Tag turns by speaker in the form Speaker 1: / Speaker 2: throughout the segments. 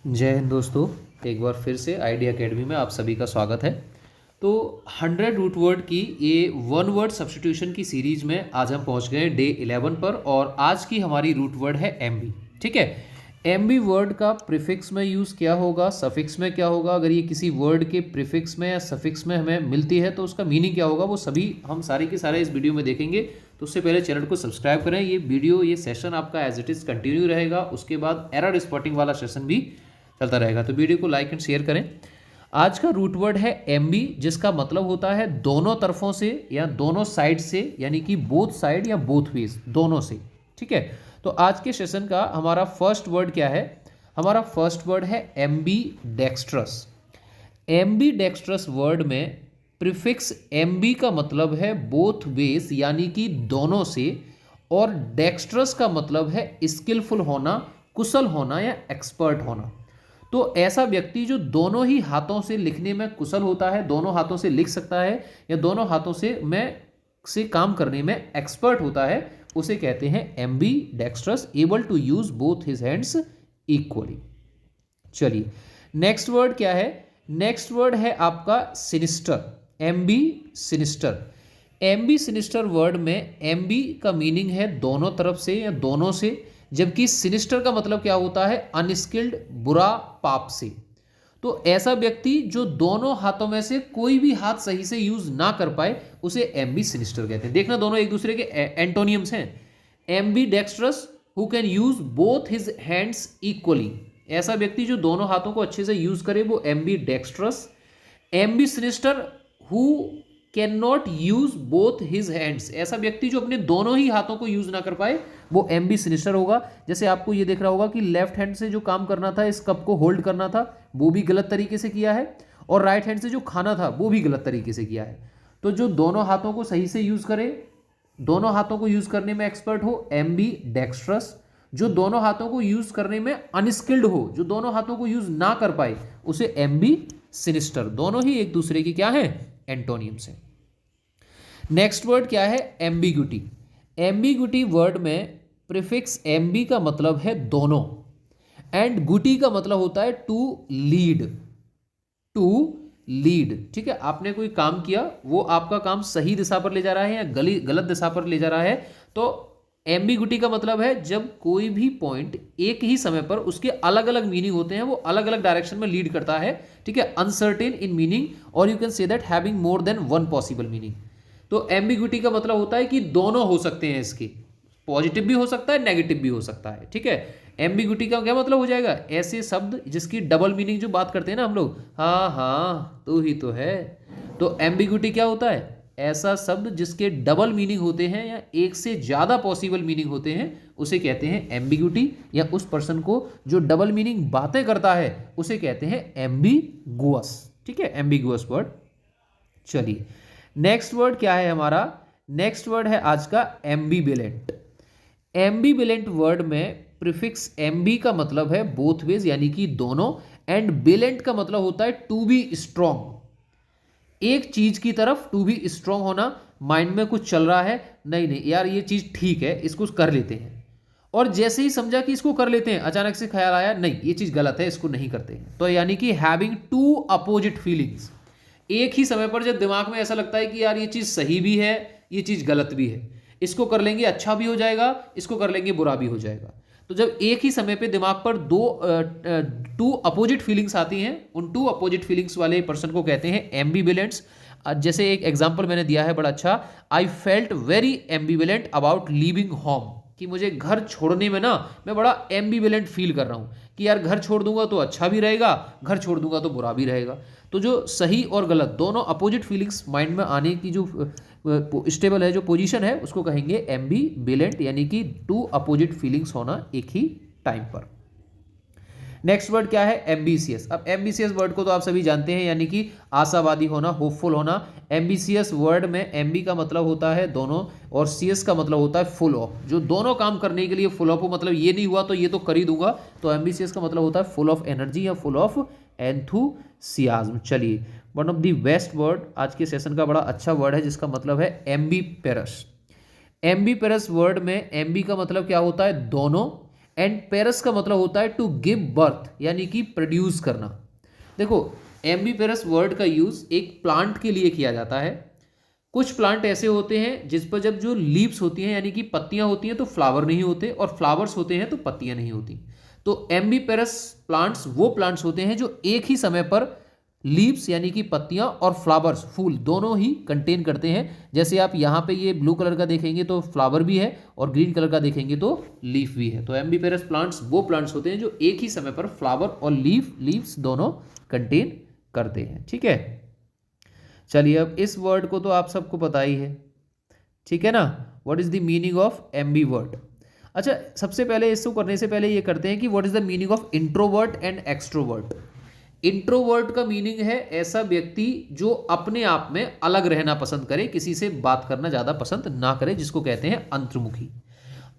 Speaker 1: जय हिंद दोस्तों। एक बार फिर से आइडिया एकेडमी में आप सभी का स्वागत है। तो 100 रूट वर्ड की ये वन वर्ड सब्स्टिट्यूशन की सीरीज में आज हम पहुंच गए डे 11 पर और आज की हमारी रूट वर्ड है एमबी। ठीक है, एमबी वर्ड का प्रीफिक्स में यूज़ क्या होगा, सफिक्स में क्या होगा, अगर ये किसी वर्ड के प्रीफिक्स में या सफिक्स में हमें मिलती है तो उसका मीनिंग क्या होगा, वो सभी हम सारे के सारे इस वीडियो में देखेंगे। तो उससे पहले चैनल को सब्सक्राइब करें। ये सेशन आपका एज इट इज़ कंटिन्यू रहेगा, उसके बाद एरर स्पॉटिंग वाला सेशन भी चलता रहेगा। तो वीडियो को लाइक एंड शेयर करें। आज का रूट वर्ड है एमबी, जिसका मतलब होता है दोनों तरफों से या दोनों साइड से, यानी कि बोथ साइड या बोथ वेज, दोनों से। ठीक है, तो आज के सेशन का हमारा फर्स्ट वर्ड क्या है? हमारा फर्स्ट वर्ड है Aamby dextrous. Aamby dextrous word में प्रीफिक्स एम्बी का मतलब है बोथ वेज, यानी कि दोनों से, और डेक्स्ट्रस का मतलब है स्किलफुल होना, कुशल होना या एक्सपर्ट होना। तो ऐसा व्यक्ति जो दोनों ही हाथों से लिखने में कुशल होता है, दोनों हाथों से लिख सकता है या दोनों हाथों से काम करने में एक्सपर्ट होता है, उसे कहते हैं ambidextrous, able to use both his hands equally. चलिए, नेक्स्ट वर्ड क्या है? नेक्स्ट वर्ड है आपका sinister, ambisinister. Ambisinister word में एम्बी का मीनिंग है दोनों तरफ से या दोनों से, जबकि सिनिस्टर का मतलब क्या होता है? अनस्किल्ड, बुरा, पाप से। तो ऐसा व्यक्ति जो दोनों हाथों में से कोई भी हाथ सही से यूज ना कर पाए, उसे एम्बी सिनिस्टर कहते हैं। देखना, दोनों एक दूसरे के एंटोनियम्स हैं। Ambidextrous who can use both his hands equally, ऐसा व्यक्ति जो दोनों हाथों को अच्छे से यूज करे वो ambidextrous. Ambisinister who can not use both his hands, ऐसा व्यक्ति जो अपने दोनों ही हाथों को यूज ना कर पाए, वो एम्बी सिनिस्टर होगा। जैसे आपको ये देख रहा होगा कि लेफ्ट हैंड से जो काम करना था, इस कप को होल्ड करना था, वो भी गलत तरीके से किया है, और राइट हैंड से जो खाना था वो भी गलत तरीके से किया है। तो जो दोनों हाथों को सही से यूज करे, दोनों हाथों को यूज करने में एक्सपर्ट हो, एम्बी डेक्स्ट्रस। जो दोनों हाथों को यूज करने में अनस्किल्ड हो, जो दोनों हाथों को यूज ना कर पाए, उसे एम्बी सिनिस्टर। दोनों ही एक दूसरे की क्या है? एंटोनियम्स है। नेक्स्ट वर्ड क्या है? एम्बिग्यूटी। एम्बिग्यूटी वर्ड में प्रीफिक्स एम्बी का मतलब है दोनों, एंड गुटी का मतलब होता है टू लीड, टू लीड। ठीक है, आपने कोई काम किया, वो आपका काम सही दिशा पर ले जा रहा है या गलत दिशा पर ले जा रहा है, तो एम्बिग्यूटी का मतलब है जब कोई भी पॉइंट एक ही समय पर उसके अलग अलग मीनिंग होते हैं, वो अलग अलग डायरेक्शन में लीड करता है। ठीक है, अनसर्टेन इन मीनिंग, और you can say that having more than one possible meaning. तो एम्बिग्यूटी का मतलब होता है कि दोनों हो सकते हैं, इसके पॉजिटिव भी हो सकता है, नेगेटिव भी हो सकता है। ठीक है, एम्बिग्यूटी का क्या मतलब हो जाएगा? ऐसे शब्द जिसकी डबल मीनिंग जो बात करते हैं ना हम लोग, हाँ हाँ तू ही तो है, तो एम्बिग्यूटी क्या होता है? ऐसा शब्द जिसके डबल मीनिंग होते हैं या एक से ज्यादा पॉसिबल मीनिंग होते हैं, उसे कहते हैं एम्बिग्यूटी। या उस पर्सन को जो डबल मीनिंग बातें करता है, उसे कहते हैं एम्बिगुअस। ठीक है, एम्बिगुअस वर्ड। चलिए, नेक्स्ट वर्ड क्या है हमारा? नेक्स्ट वर्ड है आज का एम्बीविलेंट। एम्बीविलेंट वर्ड में प्रीफिक्स एम्बी का मतलब है बोथ वेज, यानी कि दोनों, एंड विलेंट का मतलब होता है टू बी स्ट्रॉन्ग, एक चीज की तरफ टू बी स्ट्रॉन्ग होना। माइंड में कुछ चल रहा है, नहीं नहीं यार ये चीज ठीक है, इसको कर लेते हैं, और जैसे ही समझा कि इसको कर लेते हैं, अचानक से ख्याल आया नहीं ये चीज गलत है, इसको नहीं करते हैं। तो यानी कि हैविंग टू अपोजिट फीलिंग्स, एक ही समय पर जब दिमाग में ऐसा लगता है कि यार ये चीज सही भी है, ये चीज गलत भी है, इसको कर लेंगे अच्छा भी हो जाएगा, इसको कर लेंगे बुरा भी हो जाएगा। तो जब एक ही समय पे दिमाग पर टू अपोजिट फीलिंग्स आती हैं, उन टू अपोजिट फीलिंग्स वाले पर्सन को कहते हैं एम्बीविलेंट्स। जैसे एक एग्जांपल मैंने दिया है बड़ा अच्छा, I felt very ambivalent about leaving home, कि मुझे घर छोड़ने में ना मैं बड़ा एम्बीविलेंट फील कर रहा हूँ कि यार घर छोड़ दूंगा तो अच्छा भी रहेगा, घर छोड़ दूंगा तो बुरा भी रहेगा। तो जो सही और गलत दोनों अपोजिट फीलिंग्स माइंड में आने की जो स्टेबल है, जो पोजीशन है, उसको कहेंगे एम्बीविलेंट, यानी कि टू अपोजिट फीलिंग्स होना एक ही टाइम पर। नेक्स्ट वर्ड क्या है? एम्बिशियस। अब एम्बिशियस वर्ड को तो आप सभी जानते हैं, यानी कि आशावादी होना, होपफुल होना। एम्बिशियस वर्ड में एम्बी का मतलब होता है दोनों, और सीएस का मतलब होता है फुल ऑफ, जो दोनों काम करने के लिए फुल ऑफ हो, मतलब ये नहीं हुआ तो ये तो कर ही दूंगा। तो एम्बिशियस का मतलब होता है फुल ऑफ एनर्जी या फुल ऑफ एंथुसियाज्म। चलिए, one of the best word आज के सेशन का बड़ा अच्छा वर्ड है, जिसका मतलब है एम्बीपेरस। एम्बीपेरस वर्ड में एम्बी का मतलब क्या होता है? दोनों, एंड पेरस का मतलब होता है टू गिव बर्थ, यानी कि प्रोड्यूस करना। देखो एम्बीपेरस वर्ड का यूज एक प्लांट के लिए किया जाता है। कुछ प्लांट ऐसे होते हैं जिस पर जब जो लीव्स होती हैं यानी कि पत्तियां होती हैं तो फ्लावर नहीं होते, और फ्लावर्स होते हैं तो पत्तियां नहीं होती। तो एम्बीपेरस प्लांट्स वो प्लांट्स होते हैं जो एक ही समय पर लीव्स यानी कि पत्तियां और फ्लावर्स फूल दोनों ही कंटेन करते हैं। जैसे आप यहाँ पे ये ब्लू कलर का देखेंगे तो फ्लावर भी है, और ग्रीन कलर का देखेंगे तो लीफ भी है। तो एम्बीपेरस प्लांट्स वो प्लांट्स होते हैं जो एक ही समय पर फ्लावर और लीव्स दोनों कंटेन करते हैं। ठीक है, चलिए अब इस वर्ड को तो आप सबको पता ही है, ठीक है ना। What is the meaning of ambi word. अच्छा, सबसे पहले इसको करने से पहले ये करते हैं कि what is the meaning of introvert and extrovert. Introvert का मीनिंग है ऐसा व्यक्ति जो अपने आप में अलग रहना पसंद करे, किसी से बात करना ज्यादा पसंद ना करे, जिसको कहते हैं अंतर्मुखी।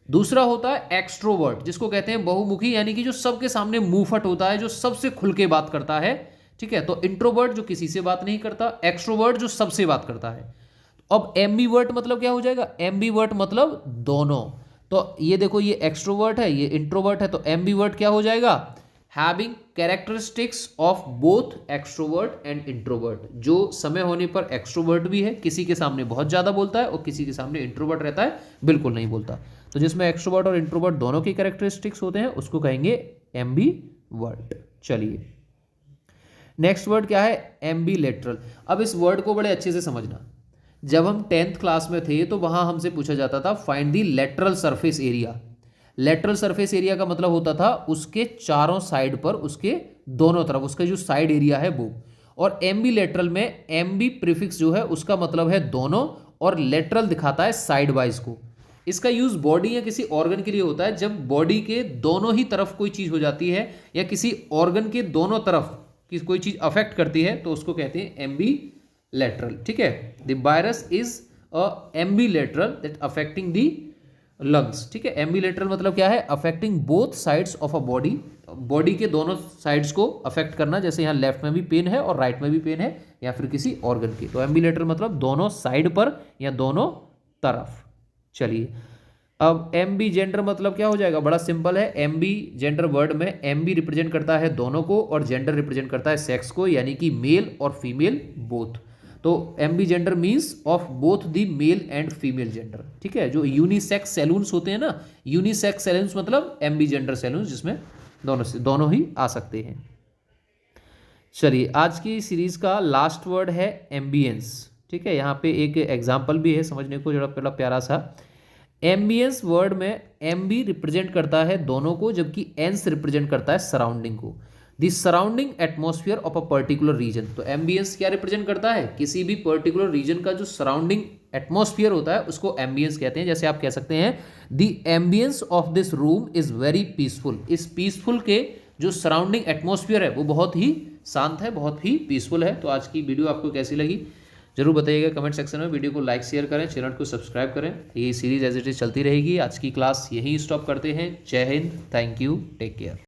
Speaker 1: दूसरा होता है एक्सट्रोवर्ट, जिसको कहते हैं बहुमुखी, यानी कि जो सबके सामने मुंहफट होता है, जो सबसे खुल के बात करता है। ठीक है, तो इंट्रोवर्ट जो किसी से बात नहीं करता, एक्सट्रोवर्ट जो सबसे बात करता है। अब एम्बीवर्ट मतलब क्या हो जाएगा, एम्बीवर्ट मतलब दोनों। तो ये देखो, ये एक्सट्रोवर्ट है, ये इंट्रोवर्ट है, तो एम्बीवर्ट क्या हो जाएगा, having characteristics of both extrovert and introvert, जो समय होने पर एक्सट्रोवर्ट भी है, किसी के सामने बहुत ज्यादा बोलता है, और किसी के सामने इंट्रोवर्ट रहता है, बिल्कुल नहीं बोलता। तो जिसमें एक्सट्रोवर्ट और इंट्रोवर्ट दोनों की कैरेक्टरिस्टिक्स होते हैं उसको कहेंगे एम्बीवर्ट। चलिए नेक्स्ट वर्ड क्या है, एम्बीलेटरल। अब इस वर्ड को बड़े अच्छे से समझना। जब हम 10th क्लास में थे तो वहां हमसे पूछा जाता था find the lateral surface area. Lateral surface area का मतलब होता था उसके चारों साइड पर, उसके दोनों तरफ, उसका जो साइड एरिया है वो। और एम्बीलेटरल में एम्बी प्रीफिक्स जो है उसका मतलब है दोनों, और लेटरल दिखाता है साइड वाइज को। इसका यूज बॉडी या किसी ऑर्गन के लिए होता है जब बॉडी के दोनों ही तरफ कोई चीज हो जाती है, या किसी ऑर्गन के दोनों तरफ कि कोई चीज अफेक्ट करती है, तो उसको कहते हैं एम्बीलेटरल। ठीक है, the virus is a ambilateral that affecting the lungs. ठीक है, एम्बीलेटरल मतलब क्या है, affecting both sides of a body, body के दोनों साइड्स को अफेक्ट करना। जैसे यहाँ लेफ्ट में भी पेन है और राइट में भी पेन है, या फिर किसी ऑर्गन की। तो एम्बीलेटरल मतलब दोनों साइड पर या दोनों तरफ। चलिए अब एम्बी जेंडर मतलब क्या हो जाएगा, बड़ा सिंपल है। एम्बी जेंडर वर्ड में एम्बी रिप्रेजेंट करता है दोनों को, और जेंडर रिप्रेजेंट करता है सेक्स को, यानी कि मेल और फीमेल बोथ। तो ambigender means of both the male and female gender. ठीक है, जो यूनिसेक्स सैलून्स होते हैं ना, यूनिसेक्स सैलून्स मतलब एम्बी जेंडर सैलून्स, जिसमें दोनों ही आ सकते हैं। चलिए आज की सीरीज का लास्ट वर्ड है एम्बियंस। ठीक है, यहाँ पे एक एग्जाम्पल भी है समझने को, जो पहला प्यारा सा। एम्बियंस वर्ड में एम्बी रिप्रेजेंट करता है दोनों को, जबकि एंस रिप्रेजेंट करता है सराउंडिंग को। The surrounding atmosphere of a particular region. तो एम्बियंस क्या रिप्रेजेंट करता है, किसी भी पर्टिकुलर रीजन का जो सराउंडिंग एटमॉस्फेयर होता है उसको एम्बियंस कहते हैं। जैसे आप कह सकते हैं the ambience of this room is very peaceful. इस पीसफुल के जो सराउंडिंग एटमॉस्फेयर है वो बहुत ही शांत है, बहुत ही पीसफुल है। तो आज की वीडियो आपको कैसी लगी जरूर बताइएगा कमेंट सेक्शन में। वीडियो को लाइक शेयर करें, चैनल को सब्सक्राइब करें। ये सीरीज एज इट इज चलती रहेगी। आज की क्लास यहीं स्टॉप करते हैं। Jai Hind, thank you, take care.